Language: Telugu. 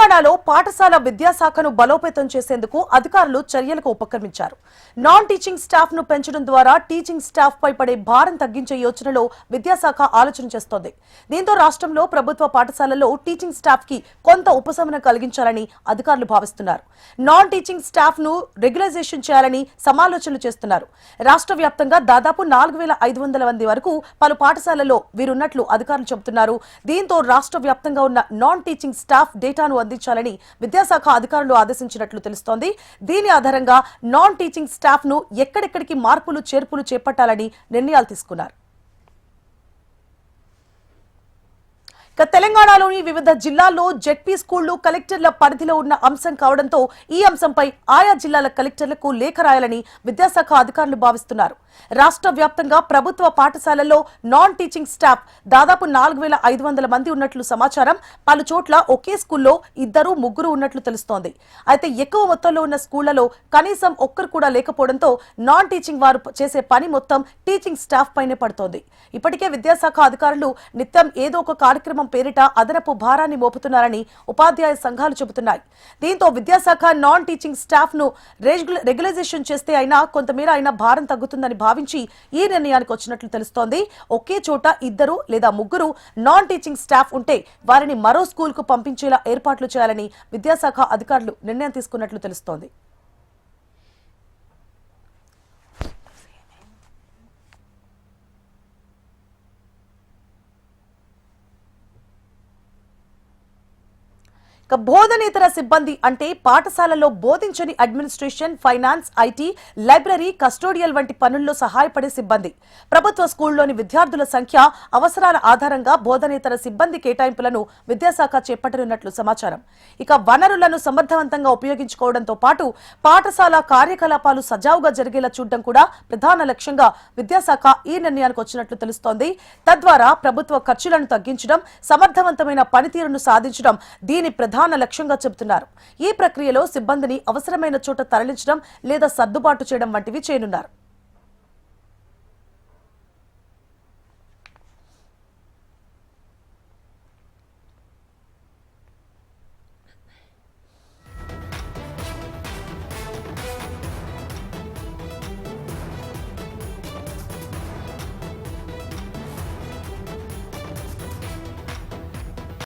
తెలంగాణలో పాఠశాల విద్యాశాఖను బలోపేతం చేసేందుకు అధికారులు చర్యలకు ఉపక్రమించారు. నాన్ టీచింగ్ స్టాఫ్ ను పెంచడం ద్వారా టీచింగ్ స్టాఫ్ పై పడే భారం తగ్గించే యోచనలో విద్యాశాఖ ఆలోచన చేస్తోంది. దీంతో రాష్ట్రంలో ప్రభుత్వ పాఠశాలల్లో టీచింగ్ స్టాఫ్ కి కొంత ఉపశమనం కలిగించాలని అధికారులు భావిస్తున్నారు. నాన్ టీచింగ్ స్టాఫ్ ను రెగ్యులైజేషన్ చేయాలని సమాలోచనలు చేస్తున్నారు. రాష్ట్ర వ్యాప్తంగా దాదాపు 4500 మంది వరకు పలు పాఠశాలల్లో వీరున్నట్లు అధికారులు చెబుతున్నారు. దీంతో రాష్ట్ర వ్యాప్తంగా ఉన్న నాన్ టీచింగ్ స్టాఫ్ డేటాను అందించాలని విద్యాశాఖ అధికారులు ఆదేశించినట్లు తెలుస్తోంది. దీని ఆధారంగా నాన్ టీచింగ్ స్టాఫ్ ను ఎక్కడెక్కడికి మార్పులు చేర్పులు చేపట్టాలని నిర్ణయాలు తీసుకున్నారు. తెలంగాణలోని వివిధ జిల్లాల్లో జెడ్పీ స్కూళ్లు కలెక్టర్ల పరిధిలో ఉన్న అంశం కావడంతో ఈ అంశంపై ఆయా జిల్లాల కలెక్టర్లకు లేఖ రాయాలని విద్యాశాఖ అధికారులు భావిస్తున్నారు. రాష్ట్ర వ్యాప్తంగా ప్రభుత్వ పాఠశాలల్లో నాన్ టీచింగ్ స్టాఫ్ దాదాపు 4500 మంది ఉన్నట్లు సమాచారం. పలు చోట్ల ఒకే స్కూల్లో 2-3 ఉన్నట్లు తెలుస్తోంది. అయితే ఎక్కువ మొత్తంలో ఉన్న స్కూళ్లలో కనీసం ఒక్కరు కూడా లేకపోవడంతో నాన్ టీచింగ్ వారు చేసే పని మొత్తం టీచింగ్ స్టాఫ్ పైనే పడుతోంది. ఇప్పటికే విద్యాశాఖ అధికారులు నిత్యం ఏదో ఒక కార్యక్రమం పేరిట అదనపు భారాన్ని మోపుతున్నారని ఉపాధ్యాయ సంఘాలు చెబుతున్నాయి. దీంతో విద్యాశాఖ నాన్ టీచింగ్ స్టాఫ్ ను రెగ్యులైజేషన్ చేస్తే అయినా కొంతమేర అయినా భారం తగ్గుతుందని భావించి ఈ నిర్ణయానికి వచ్చినట్లు తెలుస్తోంది. ఒకే చోట 2 లేదా 3 నాన్ టీచింగ్ స్టాఫ్ ఉంటే వారిని మరో స్కూల్ కు పంపించేలా ఏర్పాట్లు చేయాలని విద్యాశాఖ అధికారులు నిర్ణయం తీసుకున్నట్లు తెలుస్తోంది. బోధనేతర సిబ్బంది అంటే పాఠశాలలో బోధించని administration, finance, IT, library, custodial వంటి పనుల్లో సహాయపడే సిబ్బంది. ప్రభుత్వ స్కూల్లోని విద్యార్థుల సంఖ్య, అవసరాల ఆధారంగా బోధనేతర సిబ్బంది కేటాయింపులను విద్యాశాఖ చేపట్టనున్నట్లు సమాచారం. ఇక వనరులను సమర్థవంతంగా ఉపయోగించుకోవడంతో పాటు పాఠశాల కార్యకలాపాలు సజావుగా జరిగేలా చూడడం కూడా ప్రధాన లక్ష్యంగా విద్యాశాఖ ఈ నిర్ణయానికి వచ్చినట్లు తెలుస్తోంది. తద్వారా ప్రభుత్వ ఖర్చులను తగ్గించడం, సమర్థవంతమైన పనితీరును సాధించడం దీని ప్రధాన లక్ష్యంగా చెబుతున్నారు. ఈ ప్రక్రియలో సిబ్బందిని అవసరమైన చోట తరలించడం లేదా సర్దుబాటు చేయడం వంటివి చేయనున్నారు.